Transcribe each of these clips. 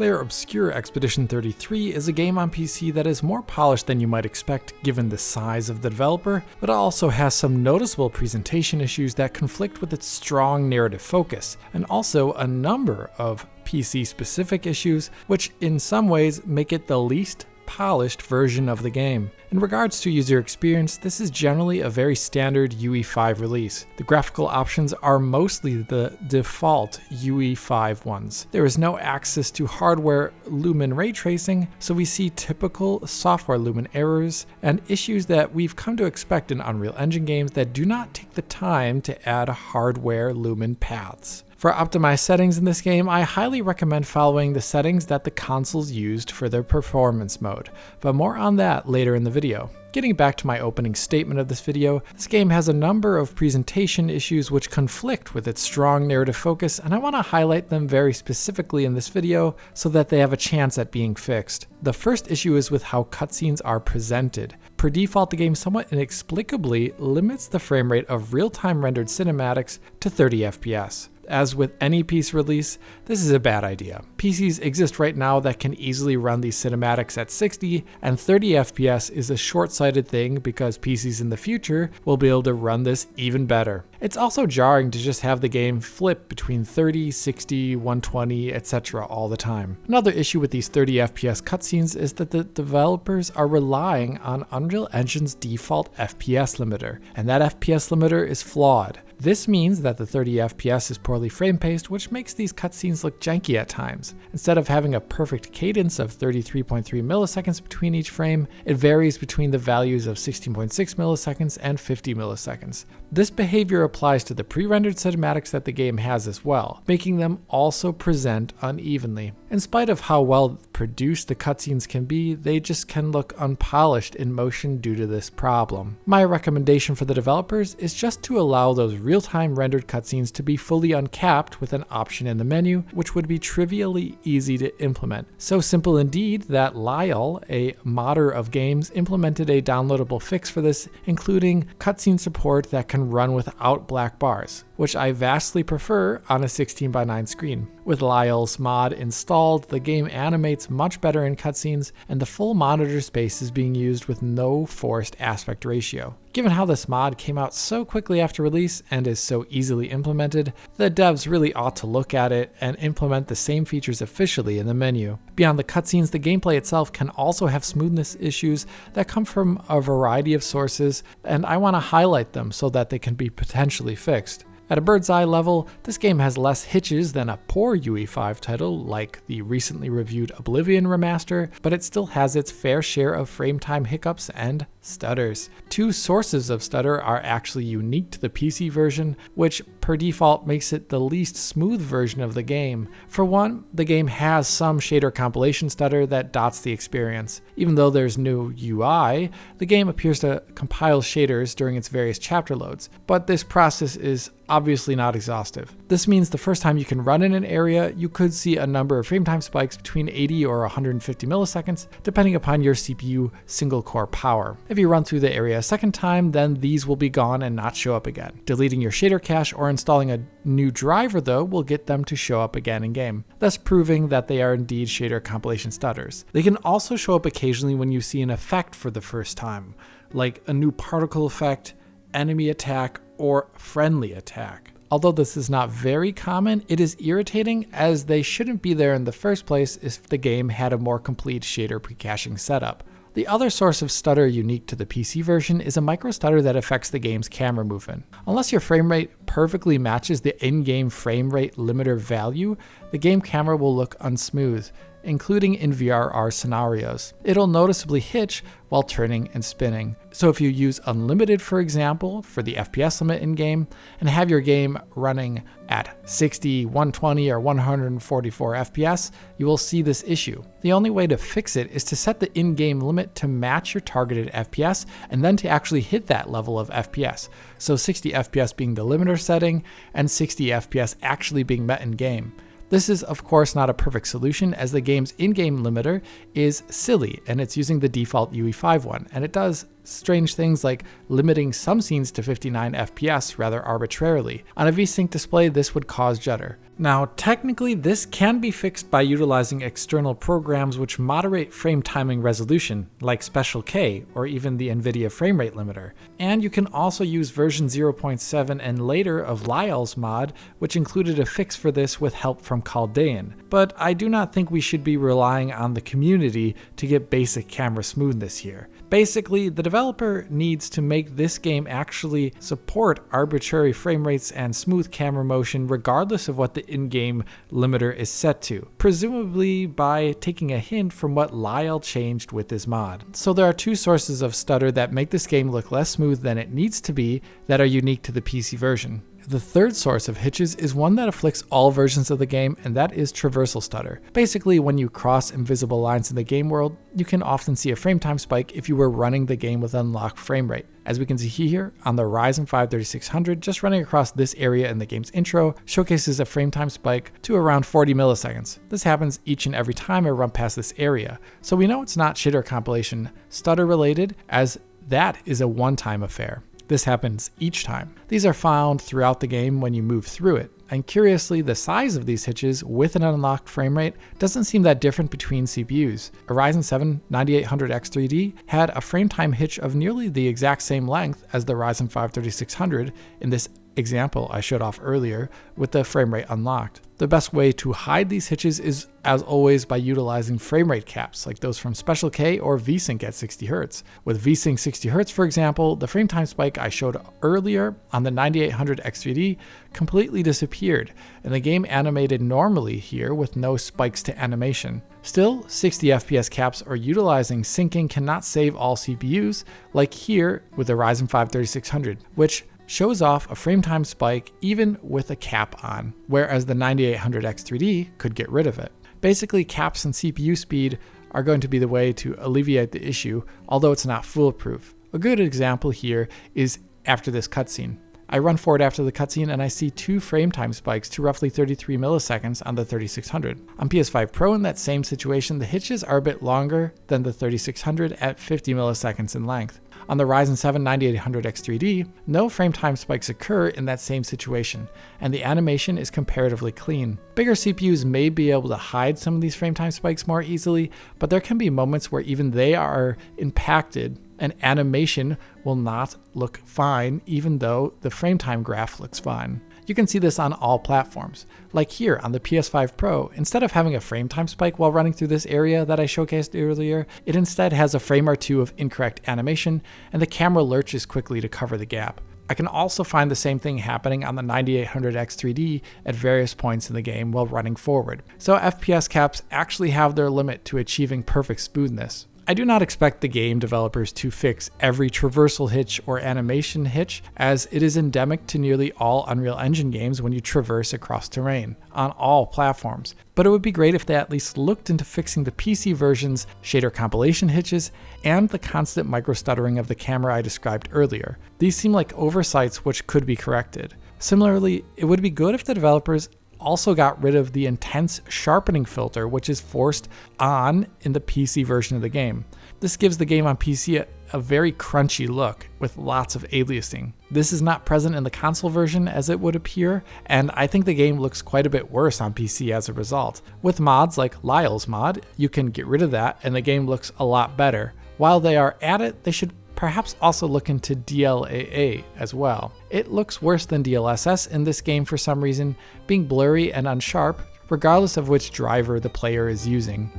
Clair Obscur Expedition 33 is a game on PC that is more polished than you might expect given the size of the developer, but it also has some noticeable presentation issues that conflict with its strong narrative focus, and also a number of PC-specific issues, which in some ways make it the least polished version of the game. In regards to user experience, this is generally a very standard UE5 release. The graphical options are mostly the default UE5 ones. There is no access to hardware lumen ray tracing, so we see typical software lumen errors and issues that we've come to expect in Unreal Engine games that do not take the time to add hardware lumen paths. For optimized settings in this game, I highly recommend following the settings that the consoles used for their performance mode, but more on that later in the video. Getting back to my opening statement of this video, this game has a number of presentation issues which conflict with its strong narrative focus, and I want to highlight them very specifically in this video so that they have a chance at being fixed. The first issue is with how cutscenes are presented. Per default, the game somewhat inexplicably limits the frame rate of real-time rendered cinematics to 30 FPS. As with any PC release, this is a bad idea. PCs exist right now that can easily run these cinematics at 60, and 30 FPS is a short-sighted thing because PCs in the future will be able to run this even better. It's also jarring to just have the game flip between 30, 60, 120, etc. all the time. Another issue with these 30 FPS cutscenes is that the developers are relying on Unreal Engine's default FPS limiter, and that FPS limiter is flawed. This means that the 30 FPS is poorly frame-paced, which makes these cutscenes look janky at times. Instead of having a perfect cadence of 33.3 milliseconds between each frame, it varies between the values of 16.6 milliseconds and 50 milliseconds. This behavior applies to the pre-rendered cinematics that the game has as well, making them also present unevenly. In spite of how well produced the cutscenes can be, they just can look unpolished in motion due to this problem. My recommendation for the developers is just to allow those real-time rendered cutscenes to be fully uncapped with an option in the menu, which would be trivially easy to implement. So simple indeed that Lyle, a modder of games, implemented a downloadable fix for this, including cutscene support that can run without black bars, which I vastly prefer on a 16:9 screen. With Lyle's mod installed, the game animates much better in cutscenes, and the full monitor space is being used with no forced aspect ratio. Given how this mod came out so quickly after release and is so easily implemented, the devs really ought to look at it and implement the same features officially in the menu. Beyond the cutscenes, the gameplay itself can also have smoothness issues that come from a variety of sources, and I want to highlight them so that they can be potentially fixed. At a bird's eye level, this game has less hitches than a poor UE5 title like the recently reviewed Oblivion remaster, but it still has its fair share of frame time hiccups and stutters. Two sources of stutter are actually unique to the PC version, which per default makes it the least smooth version of the game. For one, the game has some shader compilation stutter that dots the experience. Even though there's no UI, the game appears to compile shaders during its various chapter loads, but this process is obviously not exhaustive. This means the first time you can run in an area, you could see a number of frame time spikes between 80 or 150 milliseconds, depending upon your CPU single core power. If you run through the area a second time, then these will be gone and not show up again. Deleting your shader cache or installing a new driver though will get them to show up again in game, thus proving that they are indeed shader compilation stutters. They can also show up occasionally when you see an effect for the first time, like a new particle effect, enemy attack, or friendly attack. Although this is not very common, it is irritating as they shouldn't be there in the first place if the game had a more complete shader pre-caching setup. The other source of stutter unique to the PC version is a micro stutter that affects the game's camera movement. Unless your frame rate perfectly matches the in-game frame rate limiter value, the game camera will look unsmooth, including in VRR scenarios. It'll noticeably hitch while turning and spinning. So if you use unlimited, for example, for the FPS limit in-game, and have your game running at 60, 120, or 144 FPS, you will see this issue. The only way to fix it is to set the in-game limit to match your targeted FPS, and then to actually hit that level of FPS. So 60 FPS being the limiter setting, and 60 FPS actually being met in-game. This is of course not a perfect solution, as the game's in-game limiter is silly and it's using the default UE5 one, and it does strange things like limiting some scenes to 59 FPS rather arbitrarily. On a VSync display, this would cause judder. Now, technically, this can be fixed by utilizing external programs which moderate frame timing resolution, like Special K or even the NVIDIA frame rate limiter. And you can also use version 0.7 and later of Lyle's mod, which included a fix for this with help from Caldean. But I do not think we should be relying on the community to get basic camera smoothness here. Basically, the developer needs to make this game actually support arbitrary frame rates and smooth camera motion regardless of what the in-game limiter is set to, presumably by taking a hint from what Lyle changed with his mod. So there are two sources of stutter that make this game look less smooth than it needs to be that are unique to the PC version. The third source of hitches is one that afflicts all versions of the game, and that is traversal stutter. Basically, when you cross invisible lines in the game world, you can often see a frame time spike if you were running the game with unlocked frame rate. As we can see here, on the Ryzen 5 3600, just running across this area in the game's intro showcases a frame time spike to around 40 milliseconds. This happens each and every time I run past this area, so we know it's not shader compilation stutter related, as that is a one-time affair. This happens each time. These are found throughout the game when you move through it. And curiously, the size of these hitches with an unlocked frame rate doesn't seem that different between CPUs. A Ryzen 7 9800X3D had a frame time hitch of nearly the exact same length as the Ryzen 5 3600 in this example I showed off earlier with the frame rate unlocked. The best way to hide these hitches is, as always, by utilizing frame rate caps like those from Special K or VSync at 60Hz. With VSync 60Hz, for example, the frame time spike I showed earlier on the 9800X3D completely disappeared, and the game animated normally here with no spikes to animation. Still, 60 FPS caps or utilizing syncing cannot save all CPUs, like here with the Ryzen 5 3600, which shows off a frame time spike even with a cap on, whereas the 9800X3D could get rid of it. Basically, caps and CPU speed are going to be the way to alleviate the issue, although it's not foolproof. A good example here is after this cutscene. I run forward after the cutscene and I see two frame time spikes to roughly 33 milliseconds on the 3600. On PS5 Pro in that same situation, the hitches are a bit longer than the 3600 at 50 milliseconds in length. On the Ryzen 7 9800X3D, no frame time spikes occur in that same situation, and the animation is comparatively clean. Bigger CPUs may be able to hide some of these frame time spikes more easily, but there can be moments where even they are impacted and animation will not look fine even though the frame time graph looks fine. You can see this on all platforms. Like here on the PS5 Pro, instead of having a frame time spike while running through this area that I showcased earlier, it instead has a frame or two of incorrect animation, and the camera lurches quickly to cover the gap. I can also find the same thing happening on the 9800X3D at various points in the game while running forward. So FPS caps actually have their limit to achieving perfect smoothness. I do not expect the game developers to fix every traversal hitch or animation hitch, as it is endemic to nearly all Unreal Engine games when you traverse across terrain, on all platforms. But it would be great if they at least looked into fixing the PC version's shader compilation hitches and the constant micro-stuttering of the camera I described earlier. These seem like oversights which could be corrected. Similarly, it would be good if the developers also got rid of the intense sharpening filter which is forced on in the PC version of the game. This gives the game on PC a very crunchy look with lots of aliasing. This is not present in the console version as it would appear, and I think the game looks quite a bit worse on PC as a result. With mods like Lyle's mod, you can get rid of that and the game looks a lot better. While they are at it, they should perhaps also look into DLAA as well. It looks worse than DLSS in this game for some reason, being blurry and unsharp, regardless of which driver the player is using.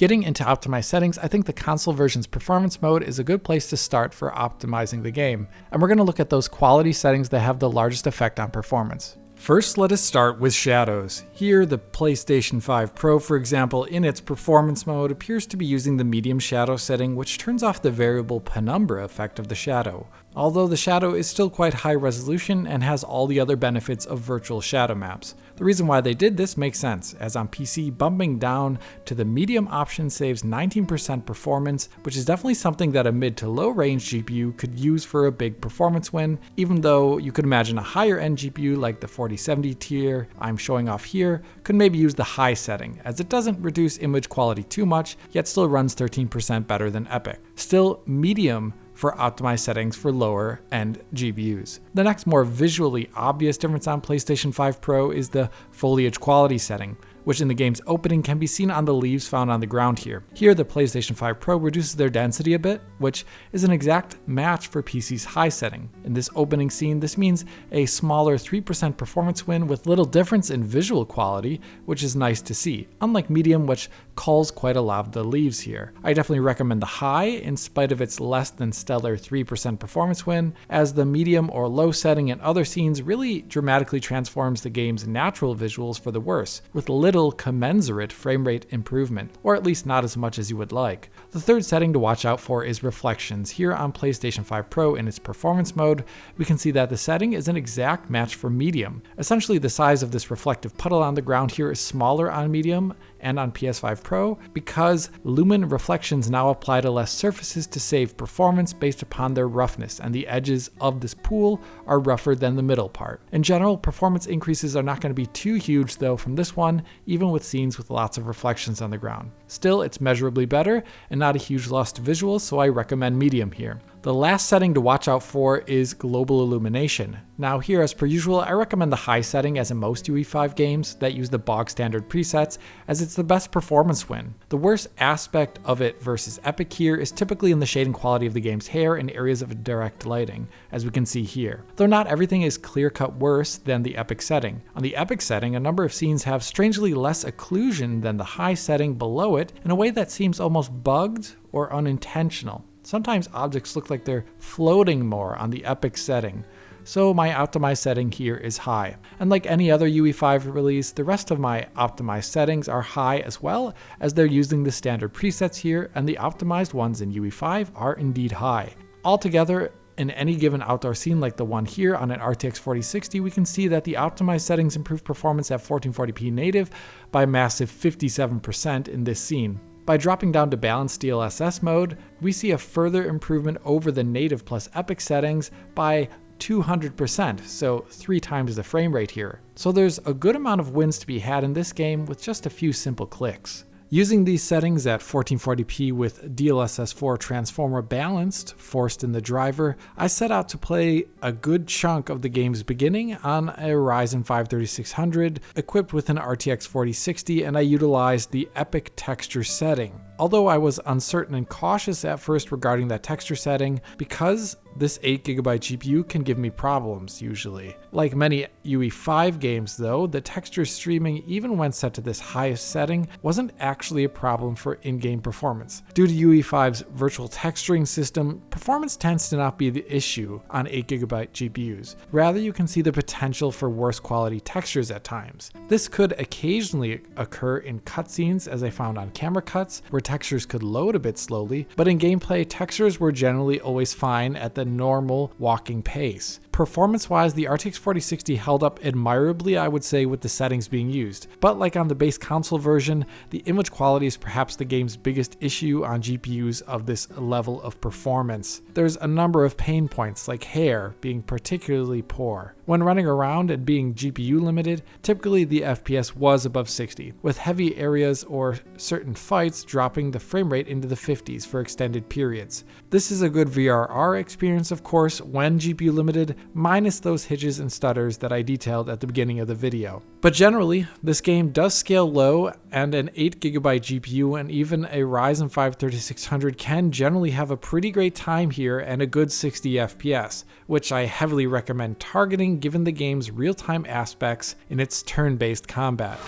Getting into optimized settings, I think the console version's performance mode is a good place to start for optimizing the game, and we're going to look at those quality settings that have the largest effect on performance. First, let us start with shadows. Here, the PlayStation 5 Pro, for example, in its performance mode appears to be using the medium shadow setting, which turns off the variable penumbra effect of the shadow. Although the shadow is still quite high resolution and has all the other benefits of virtual shadow maps. The reason why they did this makes sense, as on PC, bumping down to the medium option saves 19% performance, which is definitely something that a mid to low range GPU could use for a big performance win, even though you could imagine a higher end GPU like the 4070 tier I'm showing off here could maybe use the high setting, as it doesn't reduce image quality too much, yet still runs 13% better than Epic. Still, medium for optimized settings for lower end GPUs. The next more visually obvious difference on PlayStation 5 Pro is the foliage quality setting, which in the game's opening can be seen on the leaves found on the ground here. Here, the PlayStation 5 Pro reduces their density a bit, which is an exact match for PC's high setting. In this opening scene, this means a smaller 3% performance win with little difference in visual quality, which is nice to see, unlike medium, which culls quite a lot of the leaves here. I definitely recommend the high, in spite of its less than stellar 3% performance win, as the medium or low setting in other scenes really dramatically transforms the game's natural visuals for the worse, with little commensurate frame rate improvement, or at least not as much as you would like. The third setting to watch out for is reflections. Here on PlayStation 5 Pro in its performance mode, we can see that the setting is an exact match for medium. Essentially, the size of this reflective puddle on the ground here is smaller on medium and on PS5 Pro because lumen reflections now apply to less surfaces to save performance based upon their roughness, and the edges of this pool are rougher than the middle part. In general, performance increases are not going to be too huge though from this one, even with scenes with lots of reflections on the ground. Still, it's measurably better and not a huge loss to visuals, so I recommend medium here. The last setting to watch out for is global illumination. Now here, as per usual, I recommend the high setting as in most UE5 games that use the bog standard presets, as it's the best performance win. The worst aspect of it versus Epic here is typically in the shading quality of the game's hair in areas of direct lighting, as we can see here. Though not everything is clear-cut worse than the Epic setting. On the Epic setting, a number of scenes have strangely less occlusion than the high setting below it in a way that seems almost bugged or unintentional. Sometimes objects look like they're floating more on the Epic setting, so my optimized setting here is high. And like any other UE5 release, the rest of my optimized settings are high as well, as they're using the standard presets here, and the optimized ones in UE5 are indeed high. Altogether, in any given outdoor scene like the one here on an RTX 4060, we can see that the optimized settings improve performance at 1440p native by a massive 57% in this scene. By dropping down to balanced DLSS mode, we see a further improvement over the native plus Epic settings by 200%, so 3 times the frame rate here. So there's a good amount of wins to be had in this game with just a few simple clicks. Using these settings at 1440p with DLSS 4 transformer balanced, forced in the driver, I set out to play a good chunk of the game's beginning on a Ryzen 5 3600 equipped with an RTX 4060, and I utilized the Epic texture setting. Although I was uncertain and cautious at first regarding that texture setting, because this 8GB GPU can give me problems usually. Like many UE5 games though, the texture streaming, even when set to this highest setting, wasn't actually a problem for in-game performance. Due to UE5's virtual texturing system, performance tends to not be the issue on 8GB GPUs. Rather, you can see the potential for worse quality textures at times. This could occasionally occur in cutscenes, as I found on camera cuts, where textures could load a bit slowly, but in gameplay, textures were generally always fine at the normal walking pace. Performance-wise, the RTX 4060 held up admirably, I would say, with the settings being used. But like on the base console version, the image quality is perhaps the game's biggest issue on GPUs of this level of performance. There's a number of pain points, like hair being particularly poor. When running around and being GPU limited, typically the FPS was above 60, with heavy areas or certain fights dropping the frame rate into the 50s for extended periods. This is a good VRR experience, of course, when GPU limited, minus those hitches and stutters that I detailed at the beginning of the video. But generally, this game does scale low, and an 8GB GPU and even a Ryzen 5 3600 can generally have a pretty great time here and a good 60 FPS, which I heavily recommend targeting given the game's real-time aspects in its turn-based combat.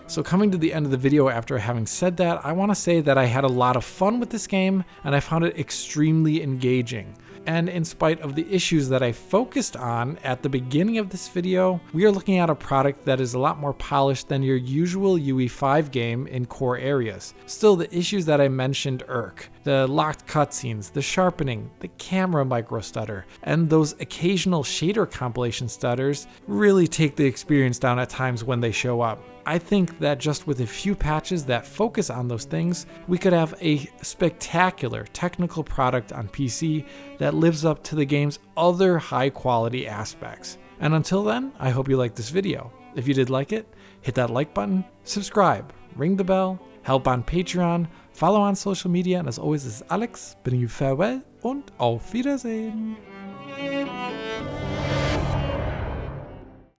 So coming to the end of the video after having said that, I want to say that I had a lot of fun with this game and I found it extremely engaging. And in spite of the issues that I focused on at the beginning of this video, we are looking at a product that is a lot more polished than your usual UE5 game in core areas. Still, the issues that I mentioned irk. The locked cutscenes, the sharpening, the camera micro stutter, and those occasional shader compilation stutters really take the experience down at times when they show up. I think that just with a few patches that focus on those things, we could have a spectacular technical product on PC that lives up to the game's other high quality aspects. And until then, I hope you liked this video. If you did like it, hit that like button, subscribe, ring the bell, help on Patreon, follow on social media, and as always, this is Alex, bidding you farewell und auf Wiedersehen.